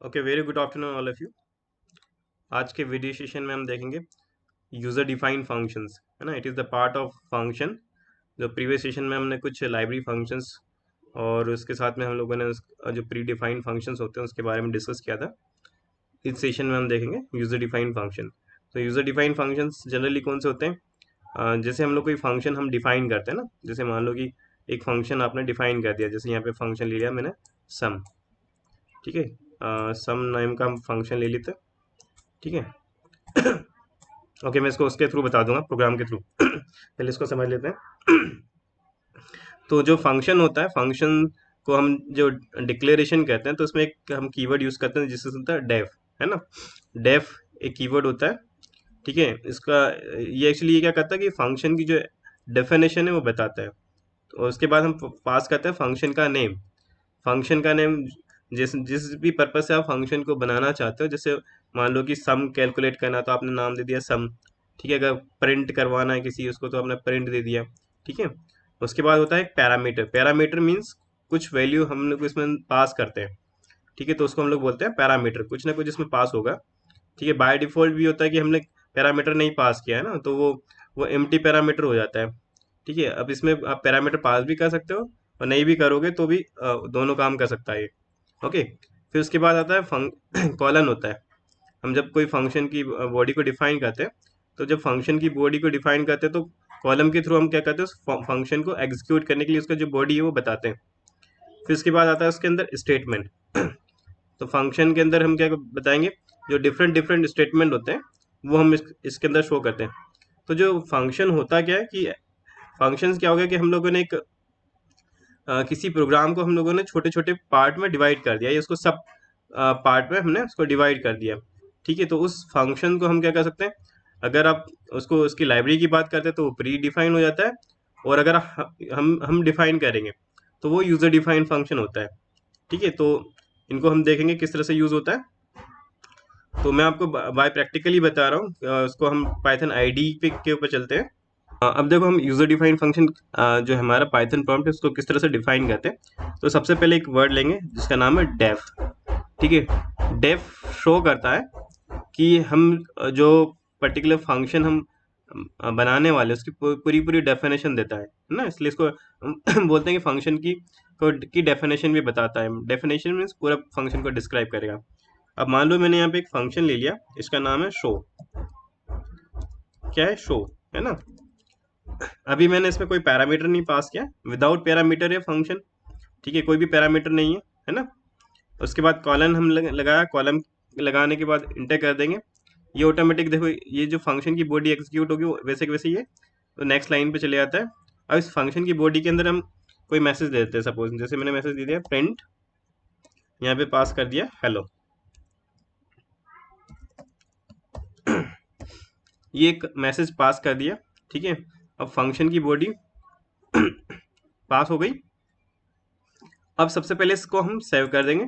Okay, very good afternoon all of you. आज के video session में हम देखेंगे यूज़र डिफाइंड फंक्शंस, है ना। It is the part of function. जो प्रीवियस सेशन में हमने कुछ लाइब्रेरी फंक्शंस और उसके साथ में हम लोगों ने जो प्री डिफाइंड फंक्शंस होते हैं उसके बारे में डिस्कस किया था। इस सेशन में हम देखेंगे यूज़र डिफाइंड फंक्शन। तो यूज़र डिफाइंड फंक्शंस जनरली कौन से होते हैं? जैसे हम लोग कोई फंक्शन हम डिफाइन करते हैं ना, जैसे मान लो कि एक फंक्शन आपने डिफाइन कर दिया, जैसे यहाँ पे फंक्शन ले लिया मैंने सम। ठीक है, सम नाम का हम फंक्शन ले लेते हैं। ठीक है। ओके, मैं इसको उसके थ्रू बता दूंगा, प्रोग्राम के थ्रू। पहले इसको समझ लेते हैं। तो जो फंक्शन होता है, फंक्शन को हम जो डिक्लेरेशन कहते हैं, तो उसमें एक हम कीवर्ड यूज करते हैं जिससे होता है डेफ, है ना। डेफ एक कीवर्ड होता है। ठीक है, इसका ये एक्चुअली ये क्या करता है कि फंक्शन की जो डेफिनेशन है वो बताता है। तो उसके बाद हम पास करते हैं फंक्शन का नेम। फंक्शन का नेम जिस जिस भी पर्पज से आप फंक्शन को बनाना चाहते हो, जैसे मान लो कि सम कैलकुलेट करना तो आपने नाम दे दिया सम। ठीक है, अगर प्रिंट करवाना है किसी उसको तो आपने प्रिंट दे दिया। ठीक है, उसके बाद होता है एक पैरामीटर। पैरामीटर मीन्स कुछ वैल्यू हम लोग इसमें पास करते हैं। ठीक है, तो उसको हम लोग बोलते हैं पैरामीटर, कुछ ना कुछ इसमें पास होगा। ठीक है, बाय डिफॉल्ट भी होता है कि हमने पैरामीटर नहीं पास किया है ना, तो वो एम्प्टी पैरामीटर हो जाता है। ठीक है, अब इसमें आप पैरामीटर पास भी कर सकते हो और नहीं भी करोगे तो भी दोनों काम कर सकता है ये। ओके, फिर उसके बाद आता है कॉलन होता है। हम जब कोई फंक्शन की बॉडी को डिफाइन करते हैं, तो जब फंक्शन की बॉडी को डिफाइन करते हैं तो कॉलम के थ्रू हम क्या करते हैं, उस फंक्शन को एग्जीक्यूट करने के लिए उसका जो बॉडी है वो बताते हैं। फिर उसके बाद आता है उसके अंदर स्टेटमेंट। तो फंक्शन के अंदर हम क्या बताएंगे, जो डिफरेंट डिफरेंट स्टेटमेंट होते हैं वो हम इसके अंदर शो करते हैं। तो जो फंक्शन होता क्या है कि फंक्शंस क्या हो गया कि हम लोगों ने एक किसी प्रोग्राम को हम लोगों ने छोटे छोटे पार्ट में डिवाइड कर दिया, या उसको सब पार्ट में हमने उसको डिवाइड कर दिया। ठीक है, तो उस फंक्शन को हम क्या कर सकते हैं, अगर आप उसको उसकी लाइब्रेरी की बात करते हैं तो वो प्री डिफाइन हो जाता है। और अगर हम डिफाइन करेंगे तो वो यूजर डिफाइंड फंक्शन होता है। ठीक है, तो इनको हम देखेंगे किस तरह से यूज होता है। तो मैं आपको बाय प्रैक्टिकली बता रहा हूँ, उसको हम पाइथन आईडी पे के ऊपर चलते हैं। अब देखो हम यूजर डिफाइंड फंक्शन जो हमारा पाइथन प्रॉम्प्ट है उसको किस तरह से डिफाइन करते हैं। तो सबसे पहले एक वर्ड लेंगे जिसका नाम है डेफ। ठीक है, डेफ शो करता है कि हम जो पर्टिकुलर फंक्शन हम बनाने वाले उसकी पूरी पूरी डेफिनेशन देता है ना, इसलिए इसको हम बोलते हैं कि फंक्शन की डेफिनेशन भी बताता है। डेफिनेशन मीन्स पूरा फंक्शन को डिस्क्राइब करेगा। अब मान लो मैंने यहाँ पे एक फंक्शन ले लिया, इसका नाम है शो। क्या है? शो, है ना। अभी मैंने इसमें कोई पैरामीटर नहीं पास किया, विदाउट पैरामीटर है फंक्शन। ठीक है, कोई भी पैरामीटर नहीं है ना। उसके बाद कॉलन हम लगाया, कॉलम लगाने के बाद इंटर कर देंगे। ये ऑटोमेटिक देखो ये जो फंक्शन की बॉडी एग्जीक्यूट होगी वैसे के वैसे ये तो नेक्स्ट लाइन पे चले जाता है। अब इस फंक्शन की बॉडी के अंदर हम कोई मैसेज दे देते हैं, सपोज जैसे मैंने मैसेज दे दिया प्रिंट, यहाँ पे पास कर दिया हेलो। ये एक मैसेज पास कर दिया। ठीक है, अब फंक्शन की बॉडी पास हो गई। अब सबसे पहले इसको हम सेव कर देंगे,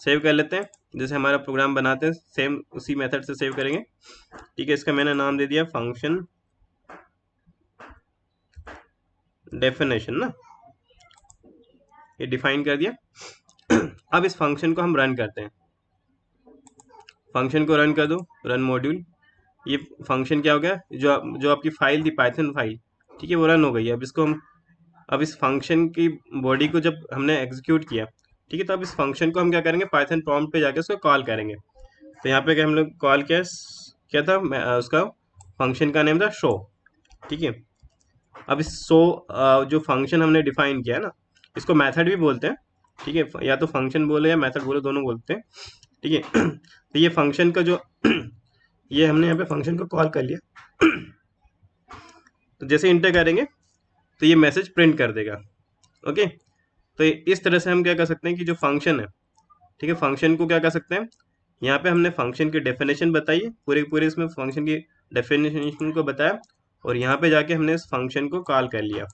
सेव कर लेते हैं। जैसे हमारा प्रोग्राम बनाते हैं सेम उसी मेथड से सेव करेंगे। ठीक है, इसका मैंने नाम दे दिया फंक्शन डेफिनेशन ना, ये डिफाइन कर दिया। अब इस फंक्शन को हम रन करते हैं। फंक्शन को रन कर दो, रन मॉड्यूल। ये फंक्शन क्या हो गया, जो आपकी फाइल थी पाइथन फाइल, ठीक है, वो रन हो गई है। अब इसको हम अब इस फंक्शन की बॉडी को जब हमने एग्जीक्यूट किया, ठीक है, तो अब इस फंक्शन को हम क्या करेंगे, पाइथन प्रॉम्प्ट पे जाके उसको कॉल करेंगे। तो यहाँ पे क्या हम लोग कॉल किया, क्या था उसका फंक्शन का नेम था शो। ठीक है, अब इस शो जो फंक्शन हमने डिफाइन किया है ना, इसको मेथड भी बोलते हैं। ठीक है, या तो फंक्शन बोलो या मेथड बोलो, दोनों बोलते हैं। ठीक है, तो ये फंक्शन का जो ये हमने यहाँ पे फंक्शन को कॉल कर लिया। तो जैसे इंटर करेंगे तो ये मैसेज प्रिंट कर देगा। ओके, तो इस तरह से हम क्या कर सकते हैं कि जो फंक्शन है, ठीक है, फंक्शन को क्या कर सकते हैं, यहाँ पे हमने फंक्शन की डेफिनेशन बताई है, पूरे पूरे इसमें फंक्शन की डेफिनेशन को बताया, और यहाँ पे जाके हमने इस फंक्शन को कॉल कर लिया।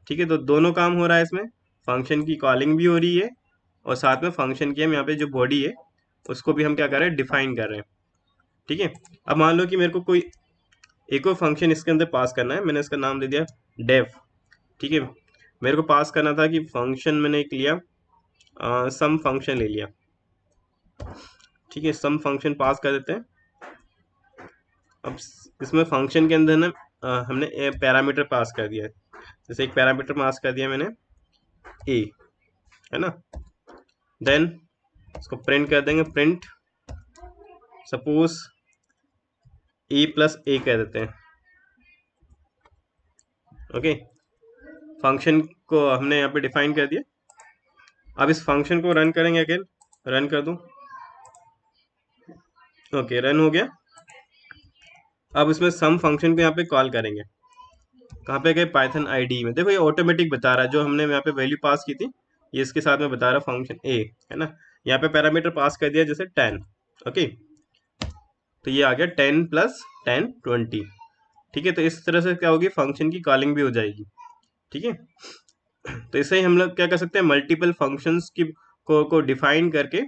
ठीक है, तो दोनों काम हो रहा है इसमें, फंक्शन की कॉलिंग भी हो रही है और साथ में फंक्शन की हम यहाँ पे जो बॉडी है उसको भी हम क्या कर रहे हैं, डिफाइन कर रहे हैं। ठीक है, अब मान लो कि मेरे को कोई एक और फंक्शन इसके अंदर पास करना है, मैंने इसका नाम दे दिया डेफ। ठीक है, मेरे को पास करना था कि फंक्शन मैंने एक लिया, सम फंक्शन ले लिया। ठीक है, सम फंक्शन पास कर देते हैं। अब इसमें फंक्शन के अंदर ना हमने पैरामीटर पास कर दिया है। जैसे एक पैरामीटर पास कर दिया मैंने ए, है ना। देन इसको प्रिंट कर देंगे, प्रिंट सपोज ए प्लस ए कह देते हैं। ओके, फंक्शन को हमने यहाँ पे डिफाइन कर दिया। अब इस फंक्शन को रन करेंगे, अगेन रन कर दूं। ओके, रन हो गया। अब इसमें सम फंक्शन को यहाँ पे कॉल करेंगे। कहाँ पे गए, पाइथन आईडी में। देखो ये ऑटोमेटिक बता रहा है, जो हमने यहाँ पे वैल्यू पास की थी ये इसके साथ में बता रहा है फंक्शन ए, है ना। यहाँ पे पैरामीटर पास कर दिया जैसे 10। ओके, तो ये आ गया 10 प्लस 10 20। ठीक है, तो इस तरह से क्या होगी, फंक्शन की कॉलिंग भी हो जाएगी। ठीक है, तो इससे ही हम लोग क्या कर सकते हैं, मल्टीपल फंक्शंस की को डिफाइन करके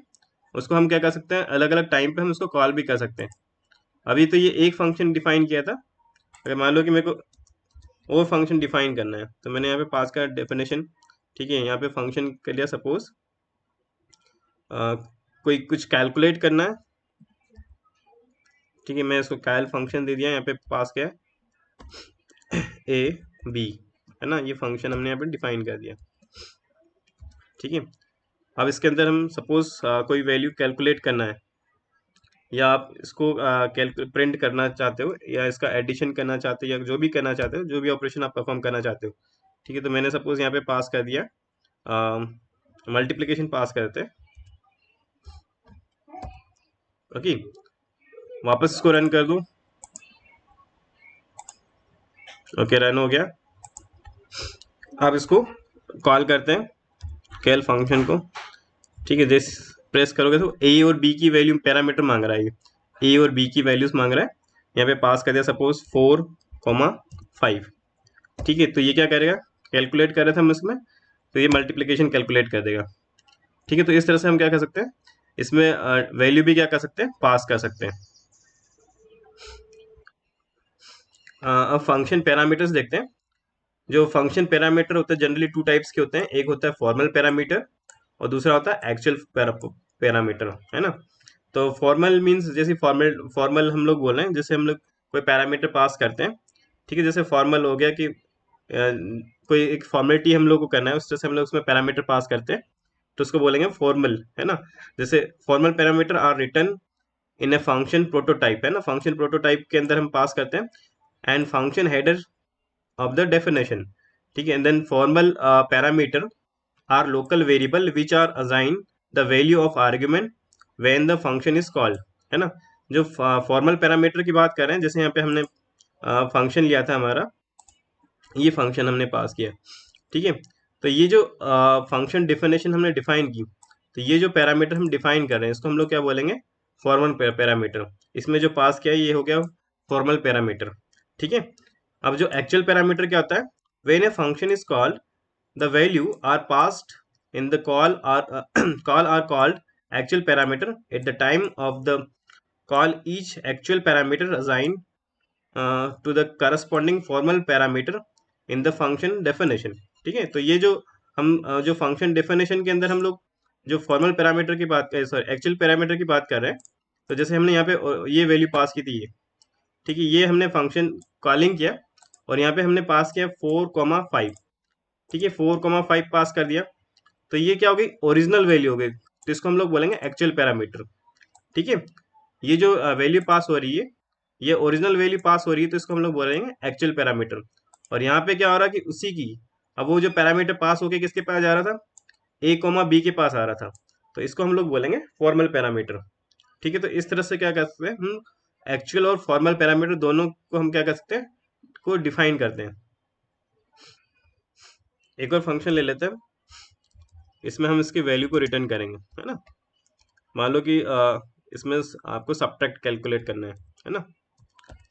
उसको हम क्या कर सकते हैं, अलग अलग टाइम पे हम उसको कॉल भी कर सकते हैं। अभी तो ये एक फंक्शन डिफाइन किया था। अगर मान लो कि मेरे को और फंक्शन डिफाइन करना है तो मैंने यहाँ पे पास का डेफिनेशन। ठीक है, यहाँ पे फंक्शन कर लिया, सपोज कोई कुछ कैलकुलेट करना है। ठीक है, मैं इसको कैल फंक्शन दे दिया, यहाँ पे पास किया ए बी, है ना। ये फंक्शन हमने यहाँ पे डिफाइन कर दिया। ठीक है, अब इसके अंदर हम सपोज कोई वैल्यू कैलकुलेट करना है, या आप इसको प्रिंट करना चाहते हो, या इसका एडिशन करना चाहते हो, या जो भी करना चाहते हो, जो भी ऑपरेशन आप परफॉर्म करना चाहते हो। ठीक है, तो मैंने सपोज यहाँ पे पास कर दिया मल्टीप्लिकेशन पास कर देते हैं। ओके, वापस इसको रन कर दूं। ओके, रन हो गया। अब इसको कॉल करते हैं कैल फंक्शन को। ठीक है, दिस प्रेस करोगे तो ए और बी की वैल्यू पैरामीटर मांग रहा है, ए और बी की वैल्यूज मांग रहा है। यहाँ पे पास कर दिया सपोज 4,5। ठीक है, तो ये क्या करेगा, कैलकुलेट कर रहे थे हम इसमें, तो ये मल्टीप्लिकेशन कैलकुलेट कर देगा। ठीक है, तो इस तरह से हम क्या कर सकते हैं, इसमें वैल्यू भी क्या कर सकते हैं, पास कर सकते हैं। अब फंक्शन पैरामीटर्स देखते हैं। जो फंक्शन पैरामीटर होते हैं जनरली टू टाइप्स के होते हैं, एक होता है फॉर्मल पैरामीटर और दूसरा होता है एक्चुअल पैरामीटर, है ना। तो फॉर्मल मीन्स जैसे फॉर्मल फॉर्मल हम लोग बोल रहे हैं, जैसे हम लोग कोई पैरामीटर पास करते हैं। ठीक है, जैसे फॉर्मल हो गया कि कोई एक फॉर्मेलिटी हम लोग को करना है, उस तरह से हम लोग उसमें पैरामीटर पास करते हैं, तो उसको बोलेंगे फॉर्मल, है ना। जैसे formal parameter are return in a function prototype, है ना। फंक्शन प्रोटोटाइप के अंदर हम पास करते हैं and function header of the definition. ठीक है, and then formal parameter are local variable which are assigned the value of argument when the function is called, है ना। जो फॉर्मल पैरामीटर की बात कर रहे हैं, जैसे यहाँ पे हमने फंक्शन लिया था हमारा, ये फंक्शन हमने पास किया। ठीक है, तो ये जो फंक्शन डिफिनेशन हमने डिफाइन की, तो ये जो पैरामीटर हम डिफाइन कर रहे हैं इसको हम लोग क्या बोलेंगे, फॉर्मल पैरामीटर। इसमें जो पास किया ये हो गया फॉर्मल पैरामीटर। ठीक है, अब जो एक्चुअल पैरामीटर क्या होता है, when a function is called the value are passed in the call are call are called actual parameter at the time of the call each actual parameter assign to the corresponding formal parameter in the function definition. ठीक है, तो ये जो हम जो function definition के अंदर हम लोग जो फॉर्मल पैरामीटर की बात सॉरी एक्चुअल पैरामीटर की बात कर रहे हैं, तो जैसे हमने यहाँ पे ये वैल्यू पास की थी ये। ठीक है, ये हमने फंक्शन कॉलिंग किया और यहाँ पे हमने पास किया 4,5। ठीक है, 4,5 पास कर दिया, तो ये क्या हो गई, ओरिजिनल वैल्यू हो गई, तो इसको हम लोग बोलेंगे एक्चुअल पैरामीटर। ठीक है, ये जो वैल्यू पास हो रही है, ये ओरिजिनल वैल्यू पास हो रही है, तो इसको हम लोग बोलेंगे एक्चुअल पैरामीटर। और यहाँ पे क्या हो रहा है कि उसी की, अब वो जो पैरामीटर पास होके किसके पास जा रहा था, ए कोमा बी के पास आ रहा था, तो इसको हम लोग बोलेंगे फॉर्मल पैरामीटर। ठीक है, तो इस तरह से क्या कर सकते हैं हम, एक्चुअल और फॉर्मल पैरामीटर दोनों को हम क्या कर सकते हैं, को डिफाइन करते हैं। एक और फंक्शन ले लेते हैं, इसमें हम इसकी वैल्यू को रिटर्न करेंगे, है ना। मान लो कि इसमें आपको सब्ट्रैक्ट कैलकुलेट करना है ना।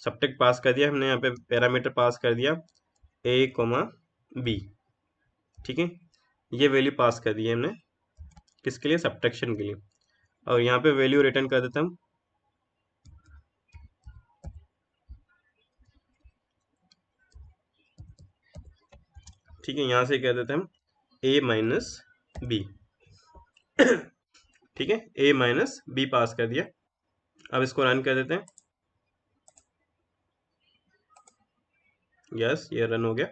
सब्ट्रैक्ट पास कर दिया हमने, यहाँ पे पैरामीटर पास कर दिया ए कोमा बी। ठीक है, ये वैल्यू पास कर दी है हमने, किसके लिए, सब्ट्रैक्शन के लिए। और यहाँ पे वैल्यू रिटर्न कर देते हम। ठीक है, यहाँ से कह देते हैं हम ए माइनस बी। ठीक है, a माइनस बी पास कर दिया। अब इसको रन कर देते हैं। यस, ये रन हो गया।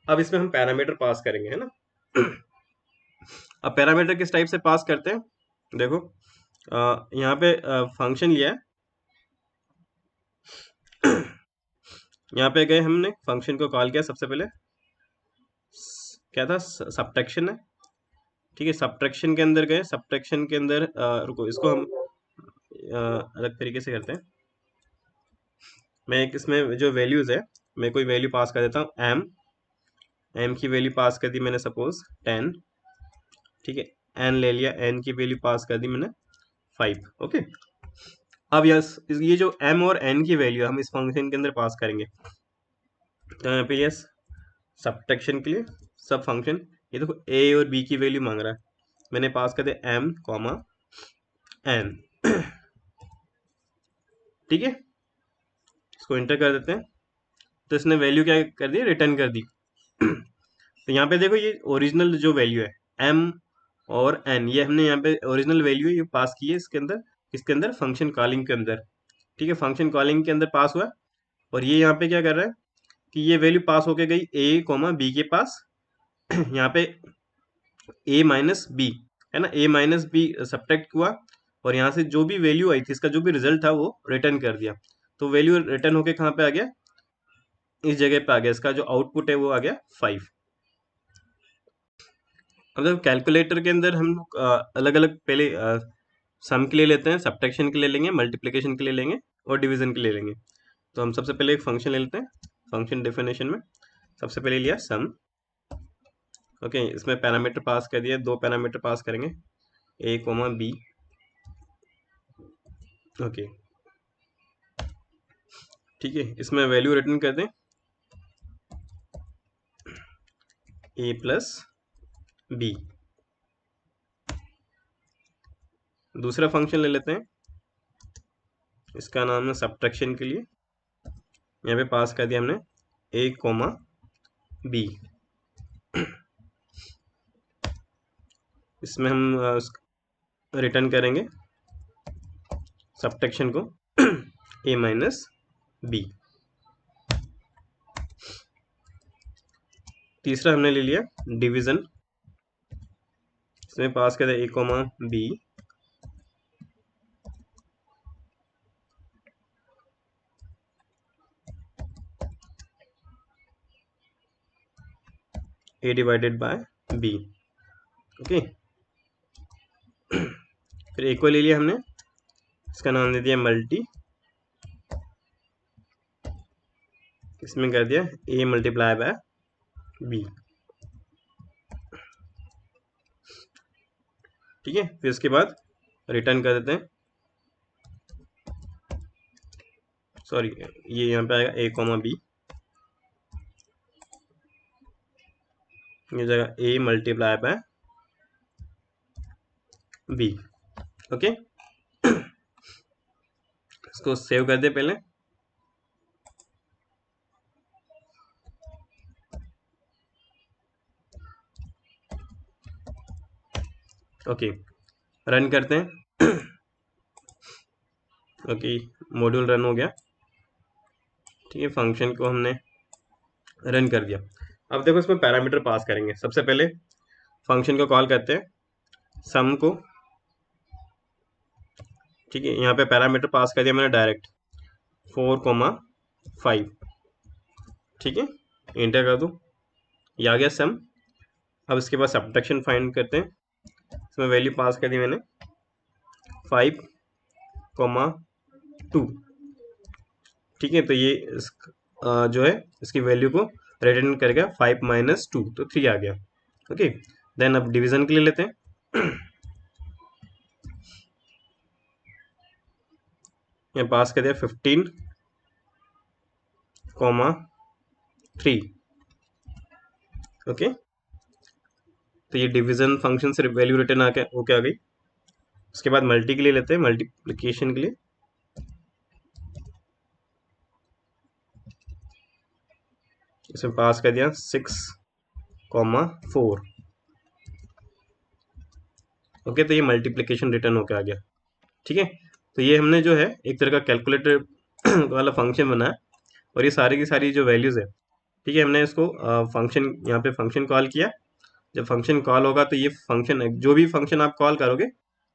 अब इसमें हम पैरामीटर पास करेंगे, है ना। अब पैरामीटर किस टाइप से पास करते हैं, देखो यहाँ पे फंक्शन लिया है। यहाँ पे गए, हमने फंक्शन को कॉल किया। सबसे पहले क्या था, सब्ट्रैक्शन है, ठीक है। सब्ट्रैक्शन के अंदर गए, सब्ट्रैक्शन के अंदर रुको, इसको हम अलग तरीके से करते हैं। मैं एक इसमें जो वैल्यूज है, मैं कोई वैल्यू पास कर देता हूँ। एम की वैल्यू पास कर दी मैंने, सपोज 10, ठीक है। एन ले लिया, एन की वैल्यू पास कर दी मैंने 5, ओके। अब यस, ये जो एम और एन की वैल्यू हम इस फंक्शन के अंदर पास करेंगे। तो यहाँ पे यस, सब्ट्रैक्शन के लिए सब फंक्शन, ये देखो ए और बी की वैल्यू मांग रहा है, मैंने पास कर दिया एम कॉमा एन, ठीक है। इसको इंटर कर देते हैं, तो इसने वैल्यू क्या कर दी, रिटर्न कर दी। तो यहाँ पे देखो, ये ओरिजिनल जो वैल्यू है एम और एन, ये हमने यहाँ पे ओरिजिनल वैल्यू ये पास की है इसके अंदर फंक्शन कॉलिंग के अंदर, ठीक है। फंक्शन कॉलिंग के अंदर पास हुआ। और ये यहाँ पे क्या कर रहा है कि ये वैल्यू पास होके गई ए कॉमा बी के पास। यहाँ पे ए माइनस बी, है ना, ए माइनस बी सब्ट्रैक्ट हुआ, और यहाँ से जो भी वैल्यू आई थी, इसका जो भी रिजल्ट था वो रिटर्न कर दिया। तो वैल्यू रिटर्न होके कहाँ पे आ गया, इस जगह पे आ गया। इसका जो आउटपुट है वो आ गया 5। मतलब कैलकुलेटर के अंदर हम लोग अलग अलग पहले सम के लिए लेते हैं, सब्ट्रैक्शन के लिए लेंगे, मल्टीप्लिकेशन के लिए लेंगे, और डिवीजन के लिए लेंगे। तो हम सबसे पहले एक फंक्शन ले लेते हैं। फंक्शन डेफिनेशन में सबसे पहले लिया सम, ओके। इसमें पैरामीटर पास कर दिया, 2 पैरामीटर पास करेंगे, ए कोमा बी, ओके, ठीक है। इसमें वैल्यू रिटर्न कर दें ए प्लस बी। दूसरा फंक्शन ले लेते हैं, इसका नाम है सब्ट्रैक्शन के लिए। यहाँ पे पास कर दिया हमने ए कोमा बी। इसमें हम रिटर्न करेंगे सब्ट्रैक्शन को ए माइनस बी। तीसरा हमने ले लिया डिवीजन, इसमें पास कर दिया A comma B, A divided by B, okay. फिर एक को ले लिया हमने, इसका नाम दे दिया मल्टी, इसमें कर दिया ए मल्टीप्लाई बाय बी, ठीक है। फिर इसके बाद रिटर्न कर देते हैं, सॉरी, ये यहाँ पे आएगा ए कोमा बी, ये जगह A multiply by B, okay. इसको सेव कर दे पहले, ओके। रन करते हैं, ओके। मॉड्यूल रन हो गया, ठीक है। फंक्शन को हमने रन कर दिया। अब देखो, इसमें पैरामीटर पास करेंगे। सबसे पहले फंक्शन को कॉल करते हैं सम को, ठीक है। यहाँ पे पैरामीटर पास कर दिया मैंने डायरेक्ट 4,5, ठीक है। इंटर कर दो, ये आ गया सम। अब इसके बाद सब्ट्रैक्शन फाइंड करते हैं। इसमें वैल्यू पास कर दी मैंने 5,2, ठीक है। तो ये जो है इसकी वैल्यू को रिटर्न करेगा 5 माइनस 2, तो 3 आ गया, ओके। देन अब डिवीजन के लिए लेते हैं। यहाँ पास कर दिया 15,3, ओके। तो ये डिवीजन फंक्शन से वैल्यू रिटर्न आके होके आ गई। उसके बाद मल्टी के लिए लेते हैं, मल्टीप्लिकेशन के लिए। इसमें पास कर दिया 6,4, ओके, तो ये मल्टीप्लिकेशन रिटर्न होकर आ गया। ठीक है, तो ये हमने जो है एक तरह का कैलकुलेटर वाला फंक्शन बनाया, और ये सारी की सारी जो वैल्यूज़ है, ठीक है, हमने इसको फंक्शन, यहाँ पे फंक्शन कॉल किया। जब फंक्शन कॉल होगा तो ये फंक्शन, जो भी फंक्शन आप कॉल करोगे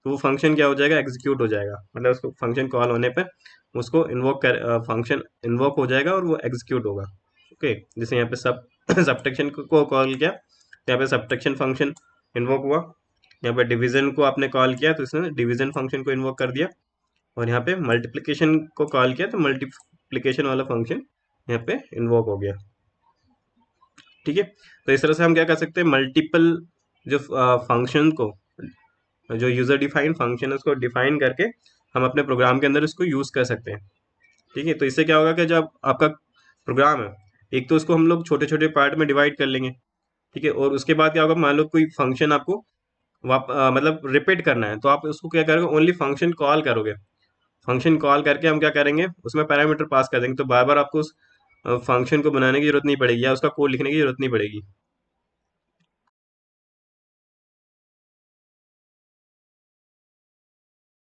तो वो फंक्शन क्या हो जाएगा, एग्जीक्यूट हो जाएगा। मतलब उसको फंक्शन कॉल होने पर उसको इन्वोक कर, फंक्शन इन्वोक हो जाएगा और वो एग्जीक्यूट होगा। ओके, जैसे यहाँ पे सब सब्ट्रैक्शन को कॉल किया, तो यहाँ पे सब्ट्रैक्शन फंक्शन इन्वोक हुआ। यहाँ पे डिवीजन को आपने कॉल किया तो इसने डिवीजन फंक्शन को इन्वोक कर दिया, और यहाँ पे मल्टीप्लिकेशन को कॉल किया तो मल्टीप्लिकेशन वाला फंक्शन यहाँ पे इन्वोक हो गया। ठीक है, तो इस तरह से हम क्या कर सकते हैं, मल्टीपल जो फंक्शन को, जो यूजर डिफाइंड फंक्शन है उसको डिफाइन करके हम अपने प्रोग्राम के अंदर इसको यूज कर सकते हैं। ठीक है, तो इससे क्या होगा कि जब आपका प्रोग्राम है, एक तो उसको हम लोग छोटे छोटे पार्ट में डिवाइड कर लेंगे। ठीक है, और उसके बाद क्या होगा, मान लो कोई फंक्शन आपको मतलब रिपीट करना है, तो आप उसको क्या करोगे, ओनली फंक्शन कॉल करोगे। फंक्शन कॉल करके हम क्या करेंगे, उसमें पैरामीटर पास कर देंगे, तो बार बार आपको उस फंक्शन को बनाने की जरूरत नहीं पड़ेगी या उसका कोड लिखने की जरूरत नहीं पड़ेगी।